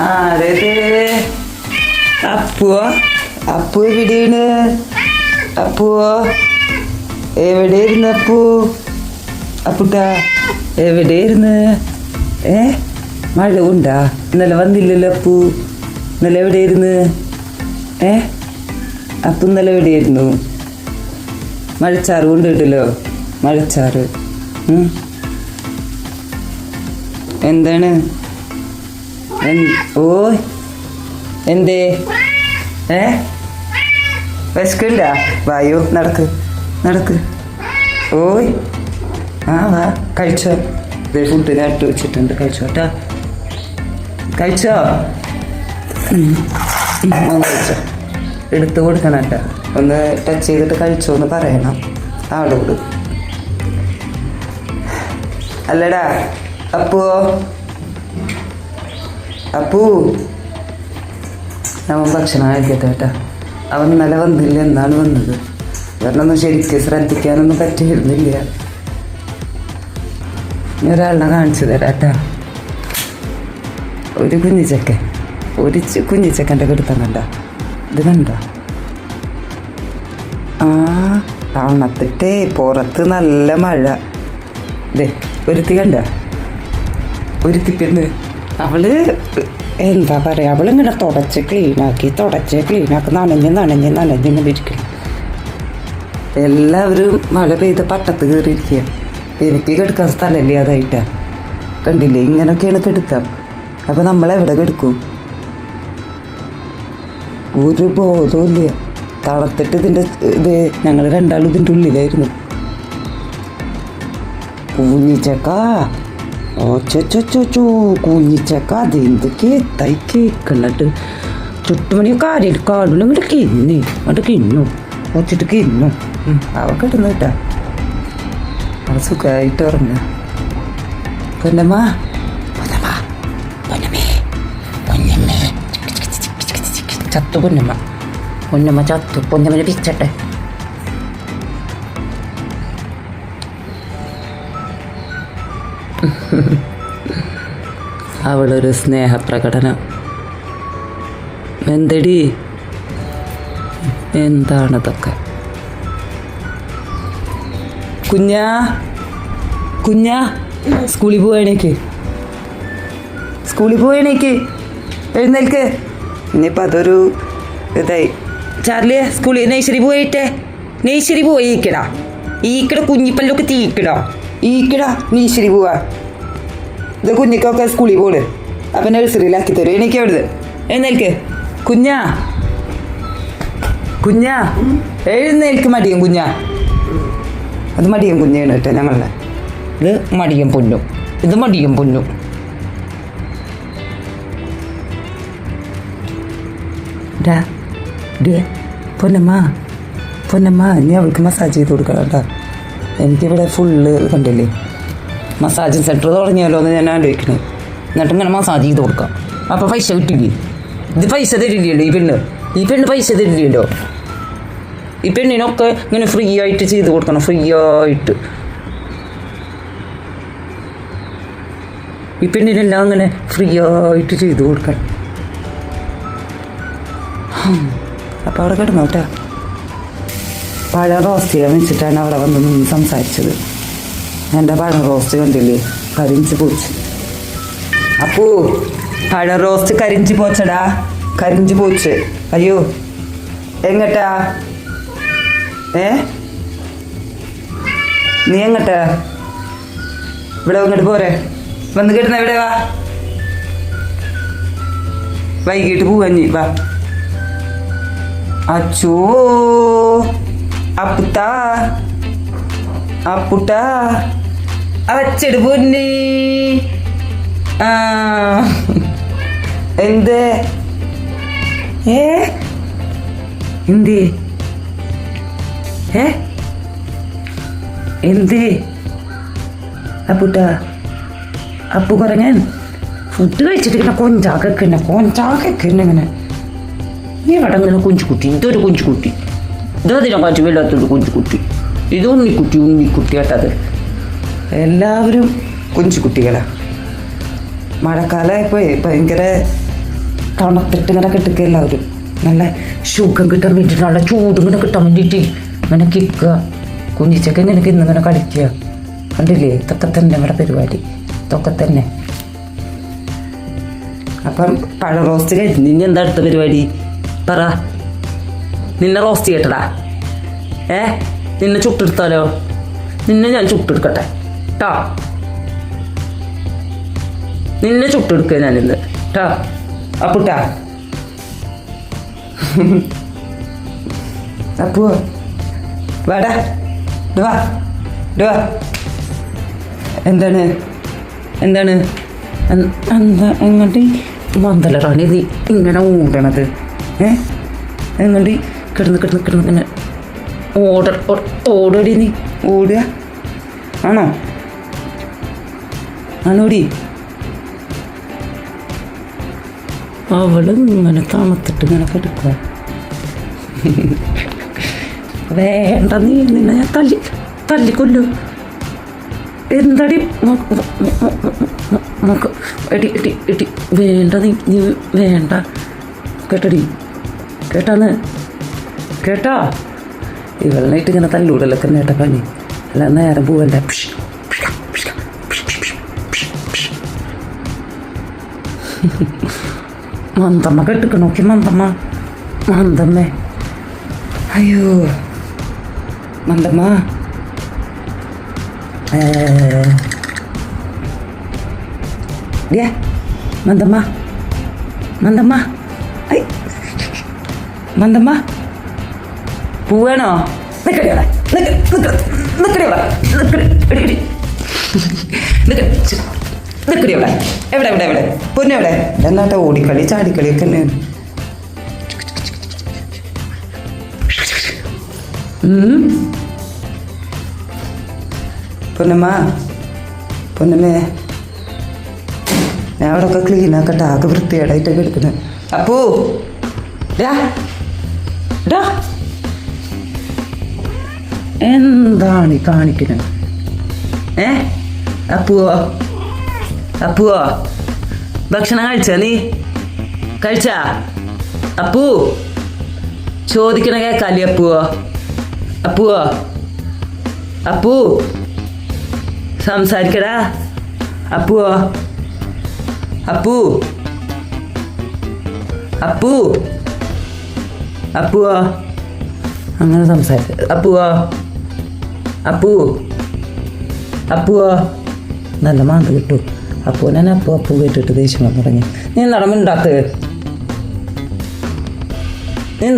ആരത്? അപ്പുവോ? അപ്പു എവിടെയാണ്? അപ്പുവോ? എവിടെയായിരുന്നു അപ്പു? അപ്പുട്ടാ എവിടെയായിരുന്നു? മഴ ഉണ്ടാ? ഇന്നലെ വന്നില്ലല്ലോ അപ്പു. ഇന്നലെ എവിടെയായിരുന്നു? അപ്പു ഇന്നലെ എവിടെയായിരുന്നു? മഴച്ചാറ് കൊണ്ടിട്ടല്ലോ, മഴച്ചാറ്. എന്താണ്? ഓ എന്തേ? വിശക്കണ്ട? വായോ, നടക്ക് നടക്ക്. ഓയ് വാ കഴിച്ചോ. ഫുഡ് നട്ട് വെച്ചിട്ടുണ്ട്, കഴിച്ചോട്ടാ. കഴിച്ചോ? കഴിച്ചോ. എടുത്ത് കൊടുക്കണം കേട്ടോ. ഒന്ന് ടച്ച് ചെയ്തിട്ട് കഴിച്ചോ എന്ന് പറയണം ആളോട്. അല്ലടാ അപ്പുവോ? അപ്പു അവൻ ഭക്ഷണം കഴിക്കട്ടെ കേട്ടാ. അവൻ ഇന്നലെ വന്നില്ല, എന്നാണ് വന്നത്. ഇവരൊന്നും ശരിക്കും ശ്രദ്ധിക്കാനൊന്നും പറ്റിയിരുന്നില്ല. ഒരാളിനെ കാണിച്ചു തരാം കേട്ടാ. ഒരു കുഞ്ഞിച്ചക്കൻ, ഒരു കുഞ്ഞിച്ചക്കൻ്റെ കെടുത്തം കണ്ട. ഇത് കണ്ട? തണുത്തിട്ടേ പുറത്ത് നല്ല മഴ. ഇതേ ഒരുത്തി കണ്ട? ഒരുത്തി പെണ്ണ്. അവള് എന്താ പറയുക, അവളിങ്ങനെ തുടച്ച് ക്ലീനാക്കി നനഞ്ഞിങ്ങനെ ഇരിക്കണം. എല്ലാവരും മഴ പെയ്ത് പട്ടത്ത് കയറിയിരിക്കുക. എനിക്ക് കിടക്കാൻ സ്ഥലമില്ല, അതായിട്ടാ. കണ്ടില്ലേ, ഇങ്ങനെയൊക്കെയാണ് കിടക്കാം. അപ്പം നമ്മളെവിടെ കിടക്കും? ഒരു ബോധമില്ല. തണുത്തിട്ട് ഇത് ഞങ്ങൾ രണ്ടാളും ഇതിൻ്റെ ഉള്ളിലായിരുന്നു. കുഞ്ഞിച്ചക്ക, കുഞ്ഞിച്ചക്ക, അതെന്തൊക്കെ എത്തായി കേൾക്കണ്ടിട്ട്. ചുറ്റുമണിയൊക്കെ ആരെയും കാണുള്ളൂ. അങ്ങോട്ട് കിന്നു വെച്ചിട്ട് കിന്നു. അവ കിട്ടുന്നു കേട്ടാ. അവ സുഖമായിട്ട് ഉറങ്ങുക. പൊന്നമ്മ ചത്തു. പൊന്നമ്മ ചത്തു. പൊന്നമ്മനെ പിച്ചട്ടെ. അവളൊരു സ്നേഹപ്രകടനം. എന്തടി? എന്താണതൊക്കെ? കുഞ്ഞാ സ്കൂളിൽ പോവേണേക്ക് എഴുന്നേൽക്ക്. ഇനിയിപ്പോൾ അതൊരു ഇതായി. ചാർലിയെ സ്കൂളിൽ നെയ്ശ്ശേരി പോയിക്കടാ. ഈക്കട കുഞ്ഞിപ്പല്ലൊക്കെ തീക്കടാ. ഈക്കടാ നെയ്ശ്ശേരി പോവാ. ഇത് കുഞ്ഞിക്കൊക്കെ സ്കൂളിൽ പോണ്. അപ്പം നഴ്സറിയിലാക്കി തരും. എനിക്ക് എവിടുന്ന് എഴുന്നേൽക്ക്. കുഞ്ഞാ എഴുന്നേൽക്ക്. മടിയും കുഞ്ഞാ. അത് മടിയും കുഞ്ഞാണ് കേട്ടോ ഞങ്ങളുടെ. ഇത് മടിയും പൊന്നും. ഇത് മടിയും പൊന്നും. പൊന്നമ്മ നീ അവൾക്ക് മസാജ് ചെയ്ത് കൊടുക്കണം കേട്ടോ. എനിക്കിവിടെ ഫുള്ള് കണ്ടില്ലേ, മസാജിങ് സെൻറ്റർ തുടങ്ങിയാലോ എന്ന് ഞാൻ ആലോചിക്കണേ. എന്നിട്ട് ഇങ്ങനെ മസാജ് ചെയ്ത് കൊടുക്കാം. അപ്പോൾ പൈസ കിട്ടില്ലേ? ഇത് പൈസ തരില്ലല്ലോ ഈ പെണ്ണ് പൈസ തരില്ലല്ലോ. ഈ പെണ്ണിനൊക്കെ ഇങ്ങനെ ഫ്രീ ആയിട്ട് ചെയ്ത് കൊടുക്കണം. ഫ്രീ ആയിട്ട് ഈ പെണ്ണിനെല്ലാം അങ്ങനെ ഫ്രീ ആയിട്ട് ചെയ്ത് കൊടുക്കാൻ. അപ്പോൾ അവിടെ കിടന്നു കേട്ടോ. പഴം റോസ്റ്റ് ചെയ്യാൻ വെച്ചിട്ടാണ് അവിടെ വന്ന് നിന്ന് സംസാരിച്ചത്. എൻ്റെ പഴം റോസ്റ്റ് കണ്ടില്ലേ, കരിഞ്ച് പോച്ച്. അപ്പൂ പഴം റോസ്റ്റ് കരിഞ്ച് പോച്ചടാ, കരിഞ്ച് പോച്ച്. അയ്യോ എങ്ങട്ടാ? നീ എങ്ങട്ടാ? ഇവിടെ ഇങ്ങോട്ട് പോരെ. വന്ന് കിട്ടുന്ന എവിടെ? വാ, വൈകിട്ട് പോവാഞ്ഞി വാ. അച്ചോ അപ്പുട്ടാ അച്ചട് പൊന്നി. എന്ത് എന്ത് എന്ത് അപ്പുട്ടാ? അപ്പു കുറങ്ങൻ ഫുഡ് കഴിച്ചിട്ട് ഇങ്ങനെ കൊഞ്ചാക്കന്നെ. നീ കടങ്ങനെ കുഞ്ചുകുട്ടി. ഇതൊരു കുഞ്ചുകുട്ടി. ഇതതിനെ കാച്ചു വല്ലാത്തൊരു കുഞ്ചുകുട്ടി. ഇത് ഉണ്ണിക്കുട്ടി കേട്ടത്. എല്ലാവരും കുഞ്ചുകുട്ടികളാണ്. മഴക്കാലമായപ്പോൾ ഭയങ്കര തണുത്തിട്ട് ഇങ്ങനെ കിട്ടുക എല്ലാവരും. നല്ല സുഖം കിട്ടാൻ വേണ്ടിയിട്ട്, നല്ല ചൂട് ഇങ്ങനെ കിട്ടാൻ വേണ്ടിയിട്ട് ഇങ്ങനെ കിക്കുക. കുഞ്ഞിച്ചൊക്കെ ഇങ്ങനെ ഇന്നിങ്ങനെ കളിക്കുക. കണ്ടില്ലേ? ഇതൊക്കെ തന്നെ ഇവിടെ പരിപാടി, ഇതൊക്കെ തന്നെ. അപ്പം പഴ റോസ്റ്റ് കഴിഞ്ഞു. നിന്നെ എന്താ അടുത്ത പരിപാടി പറ? നിന്നെ റോസ്റ്റ് ചെയ്യട്ടടാ. നിന്നെ ചുട്ടെടുത്താലോ? നിന്നെ ഞാൻ ചുട്ടെടുക്കട്ടെ കേട്ടോ. നിന്നെ ചുട്ടെടുക്കുക ഞാനിന്ന് കേട്ടോ. അപ്പുട്ടാ അപ്പു വാടാ, വാ വാ. എന്താണ് എന്താണ് എന്താ എങ്ങോട്ട് മന്ദലറാണ് ഇത് ഇങ്ങനെ ഓടണത്? എങ്ങോട്ട് കിടന്ന് കിടന്ന് കിടന്ന് ഇങ്ങനെ ഓടടി നീ? ഓടുക ആണോ? ആണോടി? അവള് ഇങ്ങനെ തണുത്തിട്ട് ഇങ്ങനെ കിടക്കുക. വേണ്ട, നീ നിന്നെ ഞാൻ തല്ലിക്കൊല്ലു. എന്താടി നോക്ക് എടി എടി എടി, വേണ്ട, നീ വേണ്ട കേട്ടടി, കേട്ടാന്ന് കേട്ടാ? ഇവളിനായിട്ട് ഇങ്ങനെ തല്ലൂടലൊക്കെ നേട്ട പണി. അല്ല നേരം പോവണ്ട. മന്ദമ്മ കെട്ടിക്ക് നോക്കി, മന്ദമ്മേ. അയ്യോ മന്ദമ്മ, മന്ദമ്മ മന്ദമ്മ ഐ മന്ദമ്മ പോവാണോ? നിക്കടിയോടെ എവിടെ എവിടെ എവിടെ പൊന്നെവിടെ? എന്നാട്ടെ ഓടിക്കളി ചാടിക്കളിയൊക്കെ തന്നെ. പൊന്നമ്മേ, ഞാൻ അവിടെയൊക്കെ ക്ലീൻ ആക്കട്ടെ. ആകെ വൃത്തികേടായിട്ടൊക്കെ എടുക്കുന്നത്. അപ്പൂ എന്താണ് ഈ കാണിക്കുന്നത്? അപ്പുവോ ഭക്ഷണം കഴിച്ചാ? നീ കഴിച്ചാ? അപ്പൂ ചോദിക്കണ കേക്കാലേ? അപ്പുവോ അപ്പൂ സംസാരിക്കടാ. അപ്പുവോ അപ്പുവോ അങ്ങനെ സംസാരിക്ക. അപ്പുവോ നല്ല മാന്ത് കിട്ടു. അപ്പോൾ ഞാൻ അപ്പു കേട്ടിട്ട് ദേഷ്യം തുടങ്ങി. നീ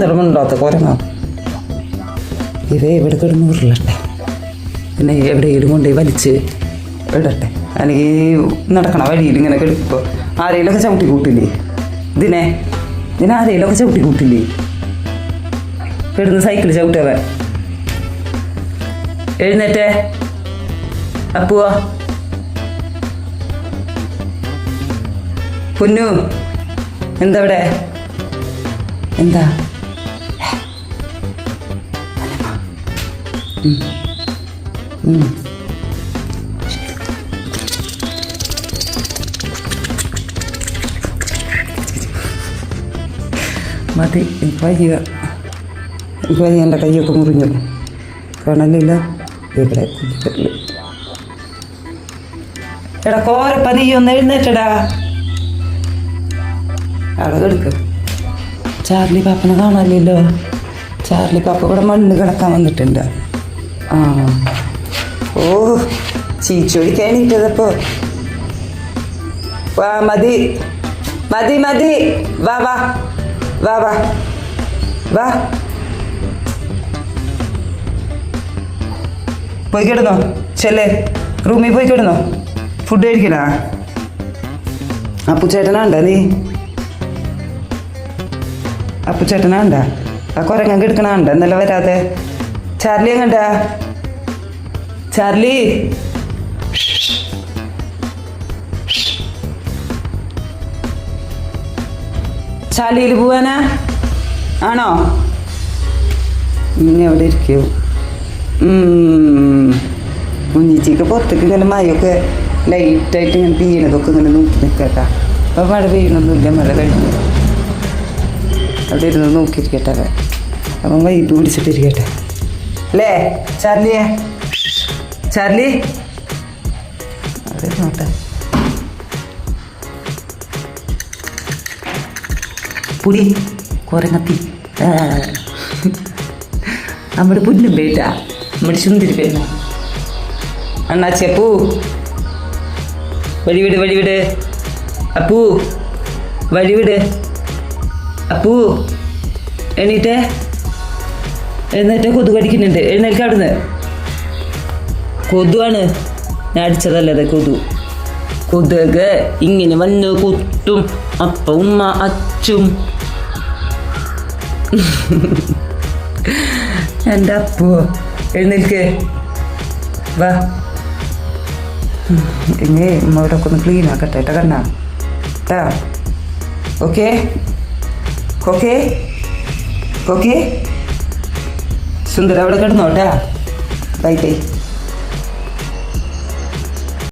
നടമുണ്ടാത്ത കുറങ്ങ ഇവ എവിടെ കിടന്ന് ഉരുളട്ടെ, പിന്നെ എവിടെയെങ്കിലും കൊണ്ടുപോയി വലിച്ച് ഇടട്ടെ. അല്ലെങ്കിൽ നടക്കണ വഴിയിൽ ഇങ്ങനെ കിടക്കുമ്പോൾ ആരെയിലൊക്കെ ചവിട്ടി കൂട്ടില്ലേ? ഇതിനെ ആരെയിലൊക്കെ ചവിട്ടി കൂട്ടില്ലേ? കിടന്ന് സൈക്കിൾ ചവിട്ടവൻ. എഴുന്നേറ്റേ അപ്പുവോ. പൊന്നു എന്താ ഇവിടെ? എന്താ മതി. ഇപ്പോൾ എൻ്റെ കൈയൊക്കെ മുറിഞ്ഞു കാണലില്ല. ഇവിടെ എടാ കോരപ്പ, നീ ഒന്ന് എഴുന്നേറ്റടാ. അവിടെ കിടക്ക്. ചാർലി പാപ്പനെ കാണാനില്ലല്ലോ. ചാർലി പാപ്പ ഇവിടെ മണ്ണ് കിടക്കാൻ വന്നിട്ടുണ്ട്. ഓ ചീച്ചോടിക്കാൻ എണീറ്റതപ്പോ. വാ മതി മതി മതി, വാ വാ വാ വാ വാ. പോയി കിടന്നോ, ചെല്ലേ റൂമിൽ പോയി കിടന്നോ. ഫുഡ് കഴിക്കണ? അപ്പുച്ചേട്ടനാണ്ടാ? നീ അപ്പുച്ചേട്ടനാണ്ടാ? ആ കുരങ്ങൻ കിടക്കണാണ്ട എന്നല്ല വരാതെ? ചാർലി എങ്ങണ്ടാ? ചാർലി ചാലിയിൽ പോവാനാ ആണോ? ഇനി എവിടെ ഇരിക്കൂ? കുഞ്ഞിച്ചിക്ക് പുറത്തേക്ക് ഇങ്ങനെ മഴയൊക്കെ ലൈറ്റായിട്ട് ഇങ്ങനെ പെയ്യണതൊക്കെ ഇങ്ങനെ നോക്കി നിൽക്കട്ടാ. അപ്പോൾ മഴ പെയ്യണമൊന്നുമില്ല, മഴ കഴിഞ്ഞു. അവിടെ ഇരുന്ന് നോക്കിയിരിക്കട്ടെ അവൻ. അവൻ വൈബ് പിടിച്ചിട്ടിരിക്കട്ടെ അല്ലേ ചാർലിയെ? ചാർലി അവിടെ നോട്ടെ. പുടി കുറങ്ങത്തി നമ്മുടെ പുല്ലും പേറ്റ നമ്മുടെ ചുന്തിരി പേന അണ്ണാച്ചി അപ്പൂ വഴിവിട് വഴിവിട് അപ്പൂ വഴിവിട് അപ്പൂ എണീറ്റേ എഴുന്നേറ്റേ കൊതു കടിക്കുന്നുണ്ട് എഴുന്നേൽക്ക അവിടുന്ന് കൊതുവാണ് ഞാൻ അടിച്ചതല്ലേ അതെ കൊതുക് ഇങ്ങനെ വന്ന് കുത്തും അപ്പ ഉമ്മ അച്ചും എൻ്റെ അപ്പൂ എഴുന്നേൽക്ക് വാ ഇനി ഉമ്മ ഇവിടെ ഒക്കെ ഒന്ന് ക്ലീൻ ആക്കട്ടെ കേട്ടോ കണ്ണാ കേട്ടാ ഓക്കെ ഓക്കെ ഓക്കെ സുന്ദര അവിടെ കിടന്നോട്ടാ ബൈ ബൈ